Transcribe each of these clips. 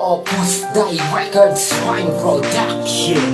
Opus Dai Records Fine Production.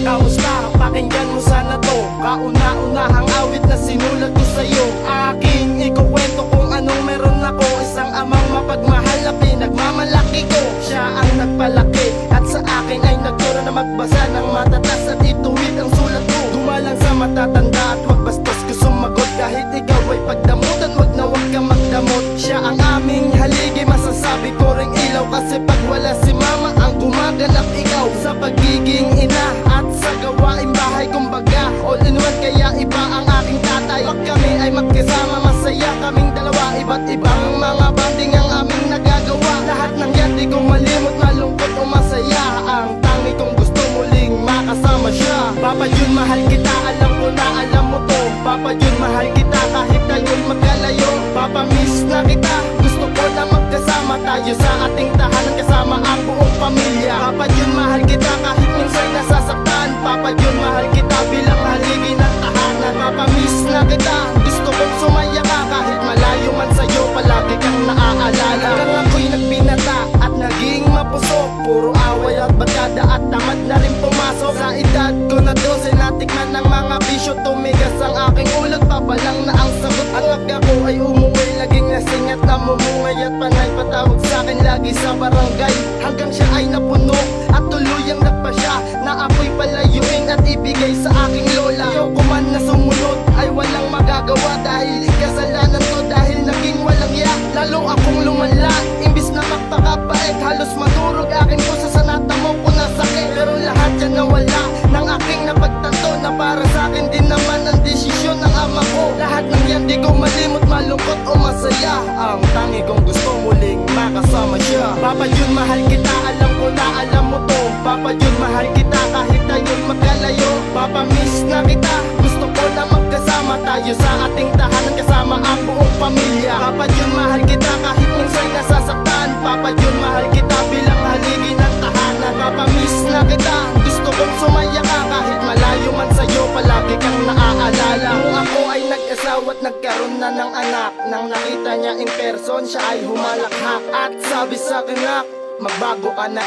Kamusta? Pakinggan mo sana to. Kauna-unahang awit na sinulat ko sa'yo. Aking ikukwento kung anong meron ako. Isang amang mapagmahal na pinagmamalaki ko. Siya ang nagpalaki at sa akin ay nagturo na magbasa ng matatas at ituwid ang sulat ko. Dumalang sa matatanda at wag bastos ko sumagot. Kahit ikaw ay pagdamutan, wag na wag kang magdamot. Siya ang aming haligi, masasabi ko ring ilaw. Kasi pag wala si mama ang gumaganap, ikaw sa pagiging ina at sa gawaing bahay, kumbaga all in one, kaya iba ang aking tatay. Pag kami ay magkasama, masaya kaming dalawa. Iba't ibang mga banding ang aming nagagawa. Lahat ng yan di ko malimot, malungkot o masaya. Ang tangi kong gusto muling makasama siya. Papa Jun, mahal kita, alam ko na alam mo to. Papa Jun, mahal kita kahit tayo'y magkalayo. Papa, miss na kita, gusto ko na magkasama tayo sa ating tahanan, kasama ang buong pamilya. Papa Jun, mahal kita kahit minsan nasasaktan. Papa Jun, mahal kita bilang haligi ng tahanan. Papa, miss na kita, gusto kong sumaya ka kahit malayo man sa'yo, palagi kang naaalala. Hanggang ako'y nagbinata at naging mapusok, puro away at bagada at tamad na rin pumasok. Sa edad ko na 12, natikman ng mga bisyo, tumigas ang aking ulag, papalang na ang sagot. Ang aga ko ay umuwi, laging lasing at namumungay at panay patawag sa'kin lagi sa barangay. Hanggang siya ay napuno at tuluyang nagpasya na ako'y palayuin at ibigay sa aking lola. Ayoko man na sumunod ay walang magagawa, dahil kasalanan to, dahil naging walang ya. Lalo akong lumala, imbis na magpakabait, halos madurog aking puso sa natamo ko na sakit. Pero lahat yan nawala ng aking napagtanto, na para sa akin din naman ang desisyon ng ama ko. Lahat ng yan di ko malimot, malungkot o masaya. Ang tangi kong gusto muling makasama siya. Papa Jun, mahal kita, alam ko na alam mo to. Papa Jun, mahal kita kahit tayo'y magkalayo. Papa, miss na kita, gusto ko na magkasama tayo sa ating tahanan, kasama ang buong pamilya. Papa Jun, mahal kita kahit minsan nasasaktan. Papa Jun, mahal kita bilang haligi ng tahanan. Papa, miss na kita, gusto kong sumaya ka kahit malayo man sa'yo, palagi kang naaalala. Kung ako ay nag-asawa at nagkaroon na ng anak, nang nakita niya in person, siya ay humalakhak at sabi sa akin, nak, magbago ka na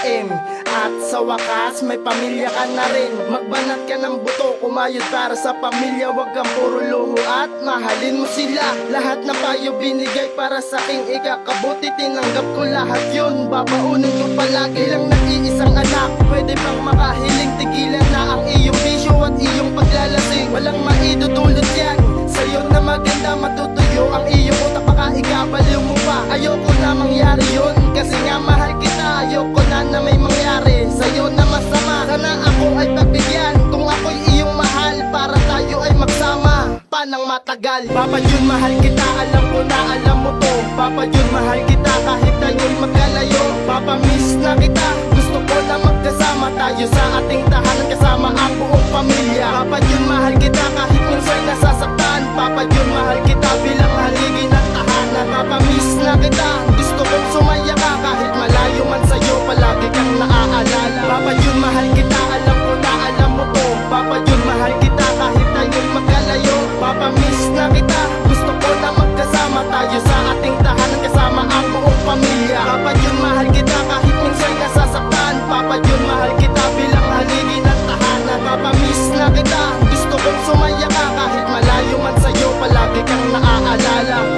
at sa wakas may pamilya ka na rin. Magbanat ka ng buto, kumayod para sa pamilya. Wag kang puro luho at mahalin mo sila. Lahat na payo binigay para sa aking ikakabuti, tinanggap ko lahat yun. Babaunin ko palagi lang nag-iisang anak. Pwede bang makahiling, tigilan na ang iyong bisyo at iyong paglalasing. Walang maidudulot yan sa'yo na maganda, matutuyo ang iyong utak, baka ikabaliw mo pa. Ayoko na mangyari yun, kasi nga mahal kita. Ayoko na may mangyari sa'yo na masama. Sana ako ay pagbigyan kung ako'y iyong mahal, para tayo ay magsama pa ng matagal. Papa Jun, mahal kita, alam ko na alam mo to. Papa Jun, mahal kita kahit tayo'y magkalayo. Papa, miss na kita, gusto ko na magkasama tayo sa ating tahanan, kasama ang buong pamilya. Papa Jun, mahal kita kahit minsan nasasaktan. Papa Jun, mahal kita bilang haligi ng tahanan. Papa, miss na kita, gusto kong sumaya ka kahit malayo man sa'yo, palagi kang naaalala. Papa Jun, mahal kita, alam ko na alam mo to. Papa Jun, mahal kita kahit tayo'y magkalayo. Papa, miss na kita, gusto ko na magkasama tayo sa ating tahanan, kasama ang buong pamilya. Papa Jun, mahal kita kahit minsan nasasaktan. Papa Jun, mahal kita bilang haligi ng tahanan. Papa, miss na kita, gusto kong sumaya ka kahit malayo man sa'yo, palagi kang naaalala.